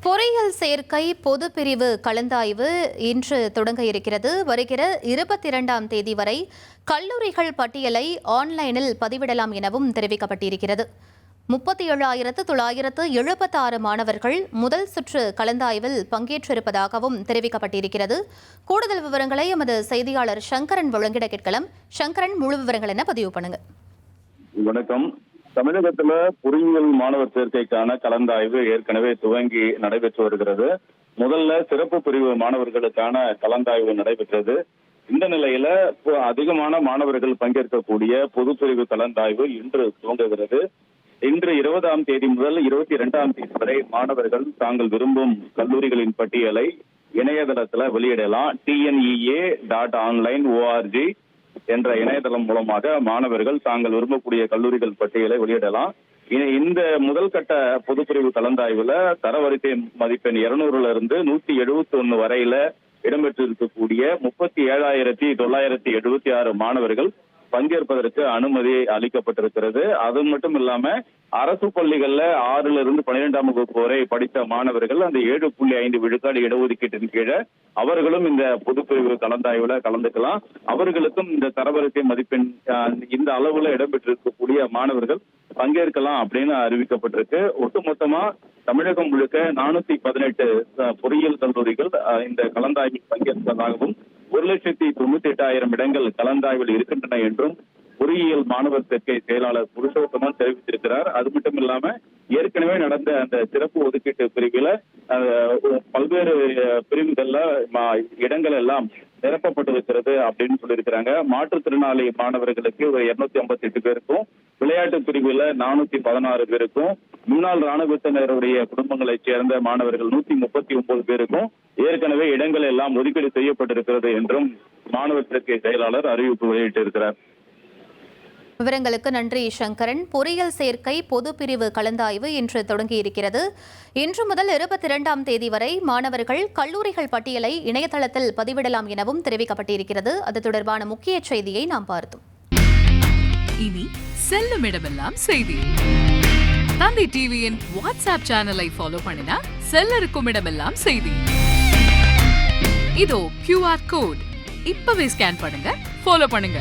பொறியியல் சேர்க்கை பொது பிரிவு கலந்தாய்வு இன்று தொடங்க இருக்கிறது. வருகிற 22ஆம் தேதி வரை கல்லூரிகள் பட்டியலை ஆன்லைனில் பதிவிடலாம் எனவும் தெரிவிக்கப்பட்டிருக்கிறது. 37,976 மாணவர்கள் முதல் சுற்று கலந்தாய்வில் பங்கேற்றிருப்பதாகவும் தெரிவிக்கப்பட்டிருக்கிறது. கூடுதல் விவரங்களை எமது செய்தியாளர் சங்கரன் வழங்கிட கேட்கலாம். சங்கரன், முழு விவரங்கள் என்ன பதிவு பண்ணுங்க. வணக்கம். தமிழகத்துல பொறியியல் மாணவர் சேர்க்கைக்கான கலந்தாய்வு ஏற்கனவே துவங்கி நடைபெற்று வருகிறது. முதல்ல சிறப்பு பிரிவு மாணவர்களுக்கான கலந்தாய்வு நடைபெற்றது. இந்த நிலையில அதிகமான மாணவர்கள் பங்கேற்கக்கூடிய பொது பிரிவு கலந்தாய்வு இன்று துவங்குகிறது. இன்று 20ஆம் தேதி முதல் 22ஆம் தேதி வரை மாணவர்கள் தாங்கள் விரும்பும் கல்லூரிகளின் பட்டியலை இணையதளத்துல வெளியிடலாம். tnea.online.org என்ற இணையதளம் மூலமாக மாணவர்கள் தாங்கள் விரும்பக்கூடிய கல்லூரிகள் பட்டியலை வெளியிடலாம். இந்த முதல் கட்ட பொதுப்பிரிவு கலந்தாய்வுல தரவரிசை மதிப்பெண் 200ல இருந்து 171 வரையில இடம்பெற்றிருக்கக்கூடிய 37,976 மாணவர்கள் பங்கேற்பதற்கு அனுமதி அளிக்கப்பட்டிருக்கிறது. அது மட்டும் இல்லாம அரசு பள்ளிகள்ல 6ல இருந்து 12ஆம் வகுப்பு வரை படித்த மாணவர்கள் அந்த 7.5 விழுக்காடு இடஒதுக்கீட்டின் கீழே அவர்களும் இந்த பொதுப்பிரிவு கலந்தாய்வுல கலந்துக்கலாம். அவர்களுக்கும் இந்த தரவரிசை மதிப்பெண் இந்த அளவுல இடம்பெற்றிருக்கக்கூடிய மாணவர்கள் பங்கேற்கலாம் அப்படின்னு அறிவிக்கப்பட்டிருக்கு. ஒட்டுமொத்தமா தமிழகம் முழுக்க 418 பொறியியல் கல்லூரிகள் இந்த கலந்தாய்வில் பங்கேற்பதாகவும் 1,98,000 இடங்கள் கலந்தாய்வில் இருக்கின்றன என்றும் பொறியியல் மாணவர் சேர்க்கை செயலாளர் புருஷோத்தமன் தெரிவித்திருக்கிறார். அது மட்டும் இல்லாம ஏற்கனவே நடந்த அந்த சிறப்பு ஒதுக்கீட்டு பிரிவுல பல்வேறு பிரிவுகள்ல இடங்கள் எல்லாம் நிரப்பப்பட்டிருக்கிறது அப்படின்னு சொல்லியிருக்கிறாங்க. மாற்றுத்திறனாளி மாணவர்களுக்கு 258 பேருக்கும், விளையாட்டு பிரிவுல 416 பேருக்கும், முன்னாள் ராணுவத்தினருடைய குடும்பங்களைச் சேர்ந்த மாணவர்கள் 139 பேருக்கும் ஏற்கனவே இடங்கள் எல்லாம் ஒதுக்கீடு செய்யப்பட்டிருக்கிறது என்றும் மாணவர் சேர்க்கை செயலாளர் அறிவிப்பு வெளியிட்டிருக்கிறார். விவரங்களுக்கு நன்றி சங்கரன். பொறியியல் சேர்க்கை பொது பிரிவு கலந்தாய்வு இன்று தொடங்கியிருக்கிறது. இன்று முதல் 22ஆம் தேதி வரை மாணவர்கள் கல்லூரிகள் பட்டியலை இணையதளத்தில் பதிவிடலாம் எனவும் தெரிவிக்கப்பட்டிருக்கிறது. அது தொடர்பான முக்கிய செய்தியை நாம் பார்த்தோம். இனி செல்லும் இடமெல்லாம் செய்தி. தந்தி டிவியின் வாட்ஸ்அப் சேனலை ஃபாலோ பண்ணினா செல்ல இருக்கும் இடமெல்லாம் செய்தி. இதோ QR கோட் இப்பவே ஸ்கேன் பண்ணுங்க, ஃபாலோ பண்ணுங்க.